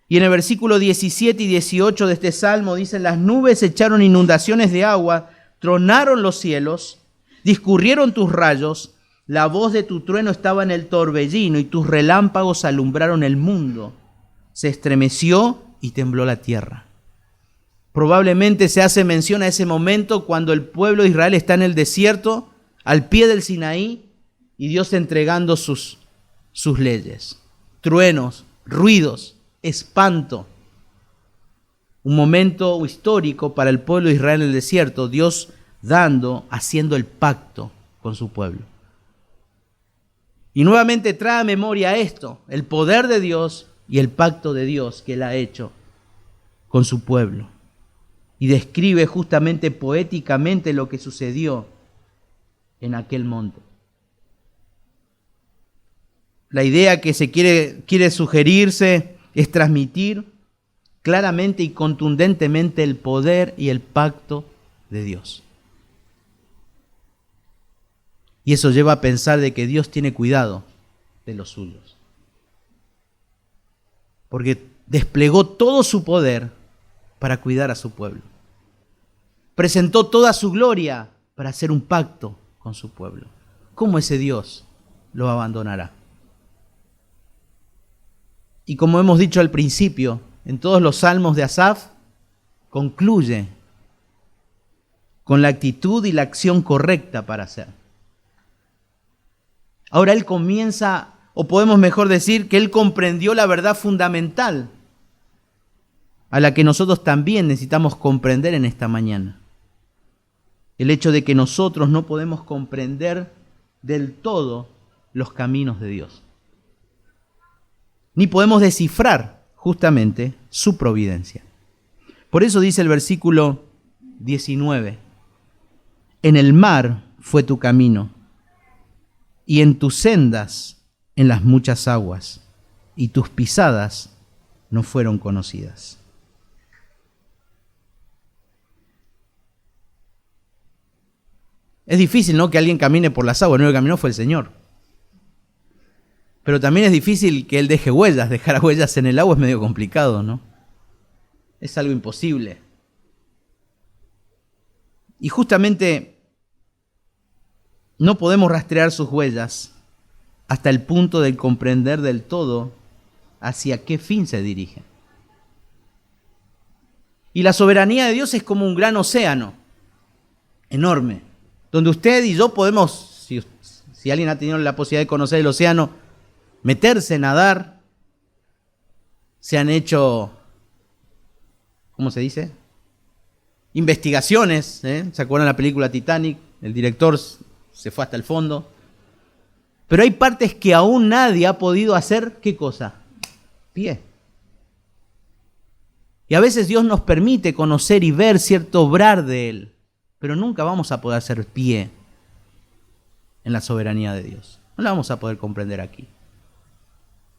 Y en el versículo 17 y 18 de este salmo dicen: las nubes echaron inundaciones de agua, tronaron los cielos, discurrieron tus rayos, la voz de tu trueno estaba en el torbellino y tus relámpagos alumbraron el mundo. Se estremeció y tembló la tierra. Probablemente se hace mención a ese momento cuando el pueblo de Israel está en el desierto, al pie del Sinaí, y Dios entregando sus leyes. Truenos, ruidos, espanto. Un momento histórico para el pueblo de Israel en el desierto, Dios haciendo el pacto con su pueblo. Y nuevamente trae a memoria esto, el poder de Dios y el pacto de Dios que Él ha hecho con su pueblo. Y describe justamente poéticamente lo que sucedió en aquel monte. La idea que se quiere sugerirse es transmitir claramente y contundentemente el poder y el pacto de Dios. Y eso lleva a pensar de que Dios tiene cuidado de los suyos. Porque desplegó todo su poder para cuidar a su pueblo. Presentó toda su gloria para hacer un pacto con su pueblo. ¿Cómo ese Dios lo abandonará? Y como hemos dicho al principio, en todos los salmos de Asaf, concluye con la actitud y la acción correcta para hacer. Ahora él comienza, o podemos mejor decir, que él comprendió la verdad fundamental a la que nosotros también necesitamos comprender en esta mañana. El hecho de que nosotros no podemos comprender del todo los caminos de Dios. Ni podemos descifrar justamente su providencia. Por eso dice el versículo 19, en el mar fue tu camino, y en tus sendas en las muchas aguas, y tus pisadas no fueron conocidas. Es difícil, ¿no?, que alguien camine por las aguas. El único que caminó fue el Señor. Pero también es difícil que Él deje huellas. Dejar huellas en el agua es medio complicado, ¿no? Es algo imposible. Y justamente no podemos rastrear sus huellas hasta el punto de comprender del todo hacia qué fin se dirigen. Y la soberanía de Dios es como un gran océano enorme, donde usted y yo podemos, si alguien ha tenido la posibilidad de conocer el océano, meterse, nadar. Se han hecho, ¿cómo se dice?, investigaciones, ¿Se acuerdan de la película Titanic? El director se fue hasta el fondo. Pero hay partes que aún nadie ha podido hacer, ¿qué cosa? Pie. Y a veces Dios nos permite conocer y ver cierto obrar de Él, pero nunca vamos a poder hacer pie en la soberanía de Dios. No la vamos a poder comprender aquí.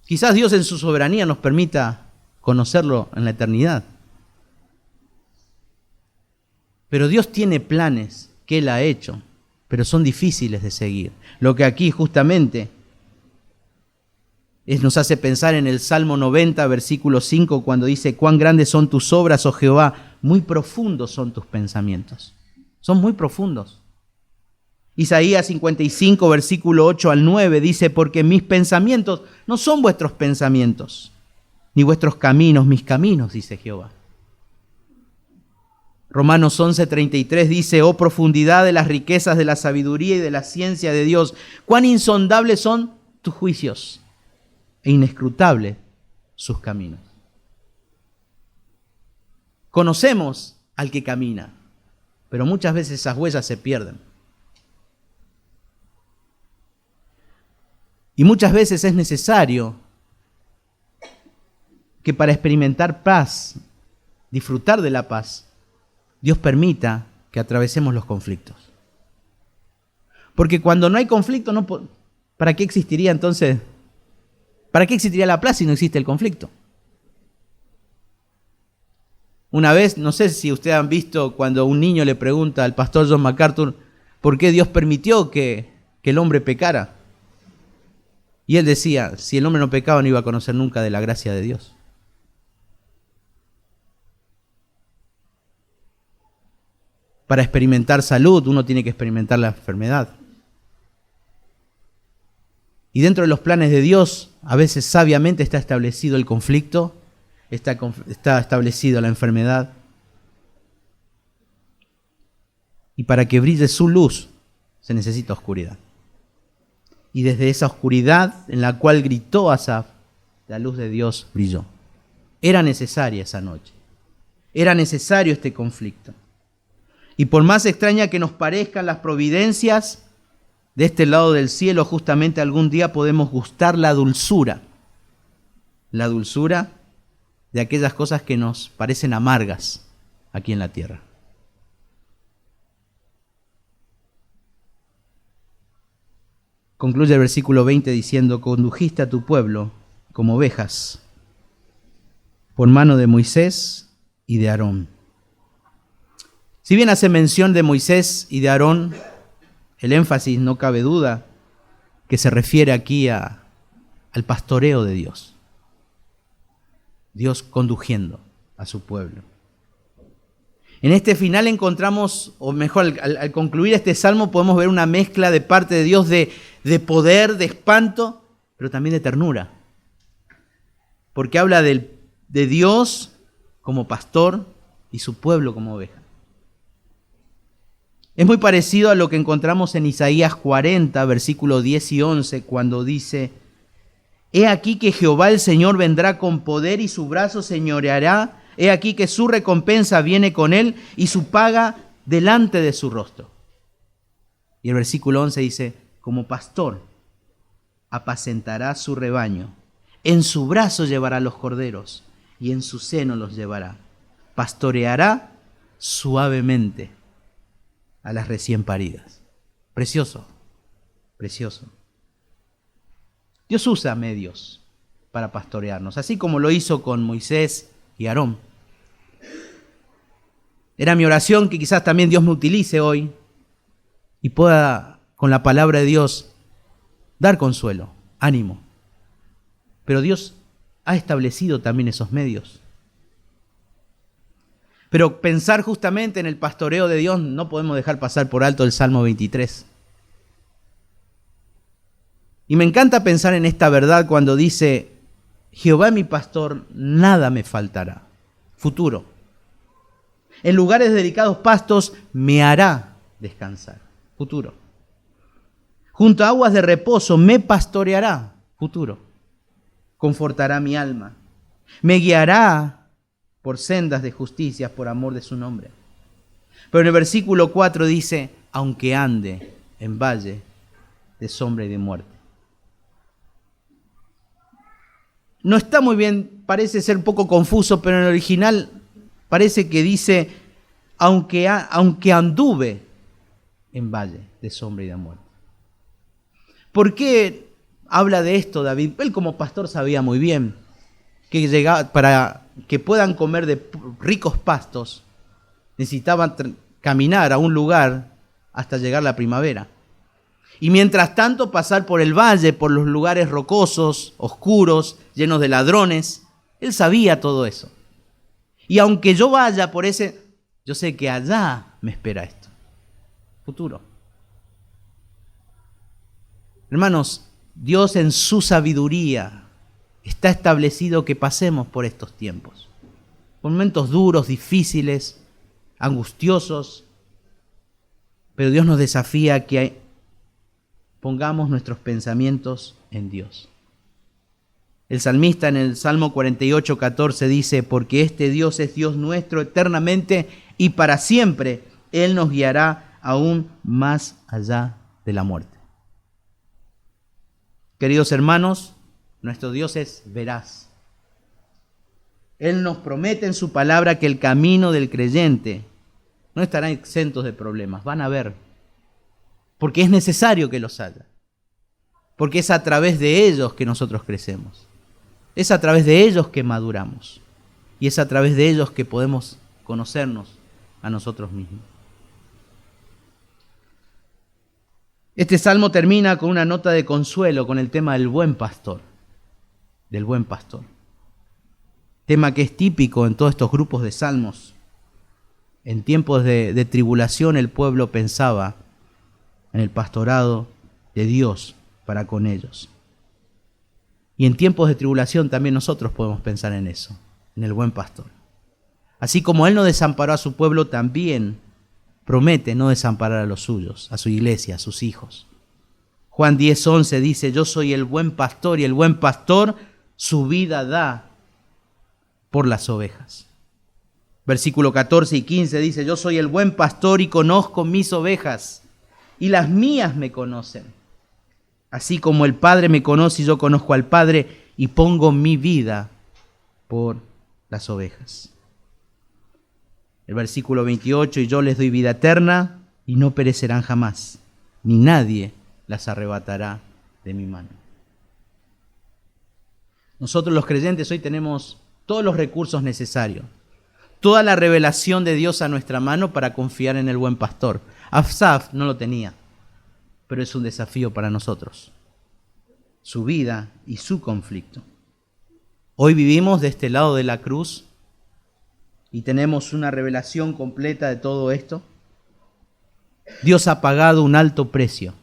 Quizás Dios en su soberanía nos permita conocerlo en la eternidad. Pero Dios tiene planes que Él ha hecho, pero son difíciles de seguir. Lo que aquí justamente nos hace pensar en el Salmo 90, versículo 5, cuando dice: cuán grandes son tus obras, oh Jehová, muy profundos son tus pensamientos. Son muy profundos. Isaías 55, versículo 8 al 9 dice: porque mis pensamientos no son vuestros pensamientos, ni vuestros caminos mis caminos, dice Jehová. Romanos 11:33 dice: oh profundidad de las riquezas de la sabiduría y de la ciencia de Dios, cuán insondables son tus juicios e inescrutables sus caminos. Conocemos al que camina, pero muchas veces esas huellas se pierden. Y muchas veces es necesario que para experimentar paz, disfrutar de la paz, Dios permita que atravesemos los conflictos. Porque cuando no hay conflicto, ¿para qué existiría entonces? ¿Para qué existiría la paz si no existe el conflicto? Una vez, no sé si ustedes han visto cuando un niño le pregunta al pastor John MacArthur por qué Dios permitió que el hombre pecara. Y él decía, si el hombre no pecaba no iba a conocer nunca de la gracia de Dios. Para experimentar salud, uno tiene que experimentar la enfermedad. Y dentro de los planes de Dios, a veces sabiamente está establecido el conflicto, está establecido la enfermedad. Y para que brille su luz, se necesita oscuridad. Y desde esa oscuridad en la cual gritó Asaf, la luz de Dios brilló. Era necesaria esa noche. Era necesario este conflicto. Y por más extraña que nos parezcan las providencias, de este lado del cielo justamente algún día podemos gustar la dulzura de aquellas cosas que nos parecen amargas aquí en la tierra. Concluye el versículo 20 diciendo, condujiste a tu pueblo como ovejas por mano de Moisés y de Aarón. Si bien hace mención de Moisés y de Aarón, el énfasis no cabe duda que se refiere aquí al pastoreo de Dios. Dios conduciendo a su pueblo. En este final encontramos, o mejor, al concluir este salmo podemos ver una mezcla de parte de Dios de poder, de espanto, pero también de ternura. Porque habla de Dios como pastor y su pueblo como oveja. Es muy parecido a lo que encontramos en Isaías 40, versículos 10 y 11, cuando dice, he aquí que Jehová el Señor vendrá con poder y su brazo señoreará, he aquí que su recompensa viene con él y su paga delante de su rostro. Y el versículo 11 dice, como pastor apacentará su rebaño, en su brazo llevará los corderos y en su seno los llevará, pastoreará suavemente a las recién paridas. Precioso, precioso. Dios usa medios para pastorearnos, así como lo hizo con Moisés y Aarón. Era mi oración que quizás también Dios me utilice hoy y pueda, con la palabra de Dios, dar consuelo, ánimo. Pero Dios ha establecido también esos medios. Pero pensar justamente en el pastoreo de Dios, no podemos dejar pasar por alto el Salmo 23. Y me encanta pensar en esta verdad cuando dice, Jehová es mi pastor, nada me faltará. Futuro. En lugares de delicados pastos me hará descansar. Futuro. Junto a aguas de reposo me pastoreará. Futuro. Confortará mi alma. Me guiará por sendas de justicia por amor de su nombre. Pero en el versículo 4 dice, aunque ande en valle de sombra y de muerte. No está muy bien, parece ser un poco confuso, pero en el original parece que dice, aunque anduve en valle de sombra y de muerte. ¿Por qué habla de esto David? Él como pastor sabía muy bien que llegaba, para que puedan comer de ricos pastos, necesitaban caminar a un lugar hasta llegar la primavera. Y mientras tanto pasar por el valle, por los lugares rocosos, oscuros, llenos de ladrones. Él sabía todo eso. Y aunque yo vaya por ese, yo sé que allá me espera esto. Futuro. Hermanos, Dios en su sabiduría está establecido que pasemos por estos tiempos. Por momentos duros, difíciles, angustiosos. Pero Dios nos desafía a que pongamos nuestros pensamientos en Dios. El salmista en el Salmo 48:14 dice: porque este Dios es Dios nuestro eternamente y para siempre. Él nos guiará aún más allá de la muerte. Queridos hermanos, nuestro Dios es veraz. Él nos promete en su palabra que el camino del creyente no estará exento de problemas. Van a haber, porque es necesario que los haya. Porque es a través de ellos que nosotros crecemos. Es a través de ellos que maduramos. Y es a través de ellos que podemos conocernos a nosotros mismos. Este salmo termina con una nota de consuelo con el tema del buen pastor. Del buen pastor. Tema que es típico en todos estos grupos de salmos. En tiempos de tribulación el pueblo pensaba en el pastorado de Dios para con ellos. Y en tiempos de tribulación también nosotros podemos pensar en eso, en el buen pastor. Así como Él no desamparó a su pueblo, también promete no desamparar a los suyos, a su iglesia, a sus hijos. Juan 10:11 dice: yo soy el buen pastor y el buen pastor su vida da por las ovejas. Versículo 14 y 15 dice: yo soy el buen pastor y conozco mis ovejas y las mías me conocen. Así como el Padre me conoce y yo conozco al Padre y pongo mi vida por las ovejas. El versículo 28: y yo les doy vida eterna y no perecerán jamás, ni nadie las arrebatará de mi mano. Nosotros los creyentes hoy tenemos todos los recursos necesarios, toda la revelación de Dios a nuestra mano para confiar en el buen pastor. Asaf no lo tenía, pero es un desafío para nosotros, su vida y su conflicto. Hoy vivimos de este lado de la cruz y tenemos una revelación completa de todo esto. Dios ha pagado un alto precio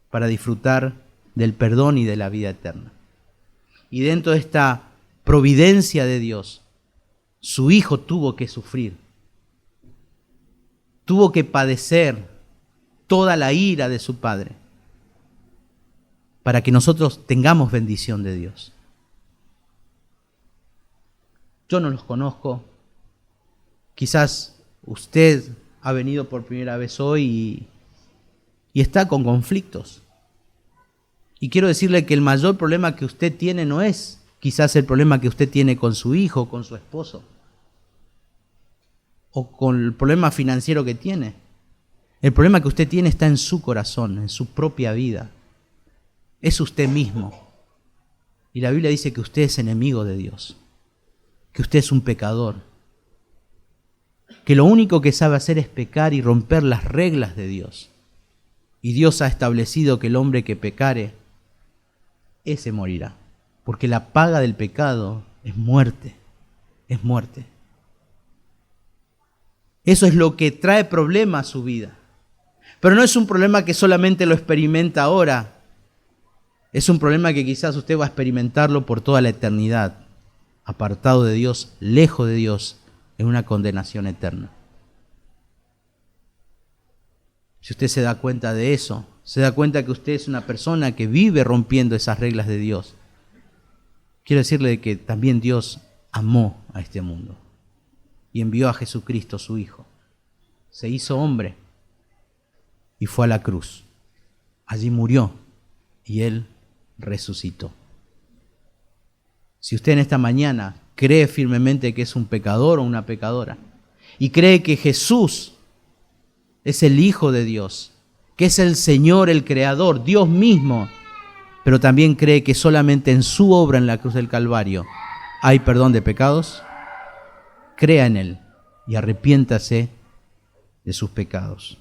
para disfrutar del perdón y de la vida eterna. Y dentro de esta providencia de Dios, su Hijo tuvo que sufrir, tuvo que padecer toda la ira de su Padre para que nosotros tengamos bendición de Dios. Yo no los conozco. Quizás usted ha venido por primera vez hoy y está con conflictos. Y quiero decirle que el mayor problema que usted tiene no es quizás el problema que usted tiene con su hijo, con su esposo, o con el problema financiero que tiene. El problema que usted tiene está en su corazón, en su propia vida. Es usted mismo. Y la Biblia dice que usted es enemigo de Dios, que usted es un pecador, que lo único que sabe hacer es pecar y romper las reglas de Dios. Y Dios ha establecido que el hombre que pecare, ese morirá, porque la paga del pecado es muerte, es muerte. Eso es lo que trae problema a su vida. Pero no es un problema que solamente lo experimenta ahora. Es un problema que quizás usted va a experimentarlo por toda la eternidad, apartado de Dios, lejos de Dios, en una condenación eterna. Si usted se da cuenta de eso, se da cuenta que usted es una persona que vive rompiendo esas reglas de Dios, quiero decirle que también Dios amó a este mundo y envió a Jesucristo, su Hijo. Se hizo hombre y fue a la cruz. Allí murió y Él resucitó. Si usted en esta mañana cree firmemente que es un pecador o una pecadora y cree que Jesús es el Hijo de Dios, que es el Señor, el Creador, Dios mismo, pero también cree que solamente en su obra en la cruz del Calvario hay perdón de pecados, crea en Él y arrepiéntase de sus pecados.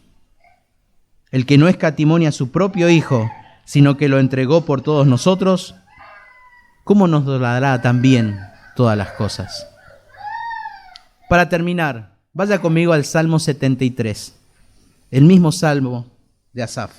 El que no escatimó a su propio Hijo, sino que lo entregó por todos nosotros, ¿cómo nos dará también todas las cosas? Para terminar, vaya conmigo al Salmo 73, el mismo Salmo de Asaf.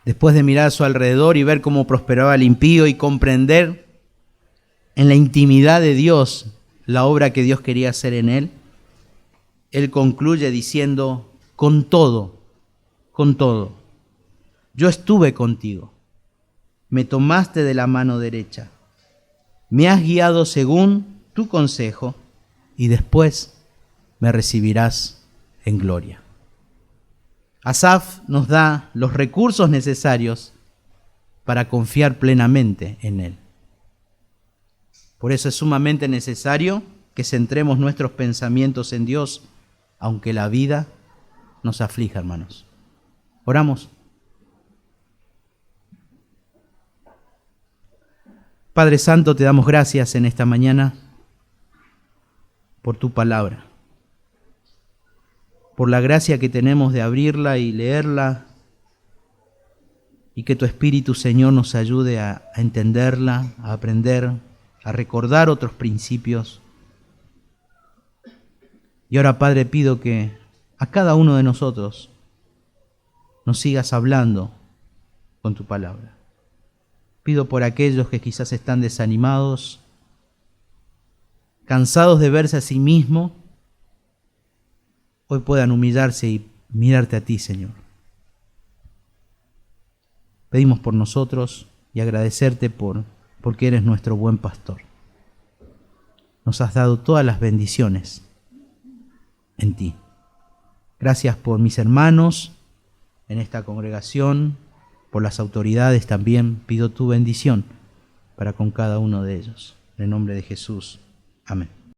Después de mirar a su alrededor y ver cómo prosperaba el impío y comprender en la intimidad de Dios la obra que Dios quería hacer en él, Él concluye diciendo, con todo, yo estuve contigo, me tomaste de la mano derecha, me has guiado según tu consejo y después me recibirás en gloria. Asaf nos da los recursos necesarios para confiar plenamente en Él. Por eso es sumamente necesario que centremos nuestros pensamientos en Dios, aunque la vida nos aflija, hermanos. Oramos. Padre Santo, te damos gracias en esta mañana por tu palabra, por la gracia que tenemos de abrirla y leerla, y que tu Espíritu, Señor, nos ayude a entenderla, a aprender, a recordar otros principios. Y ahora, Padre, pido que a cada uno de nosotros nos sigas hablando con tu palabra. Pido por aquellos que quizás están desanimados, cansados de verse a sí mismos, hoy puedan humillarse y mirarte a ti, Señor. Pedimos por nosotros y agradecerte porque eres nuestro buen pastor. Nos has dado todas las bendiciones en ti. Gracias por mis hermanos en esta congregación, por las autoridades también. Pido tu bendición para con cada uno de ellos. En el nombre de Jesús. Amén.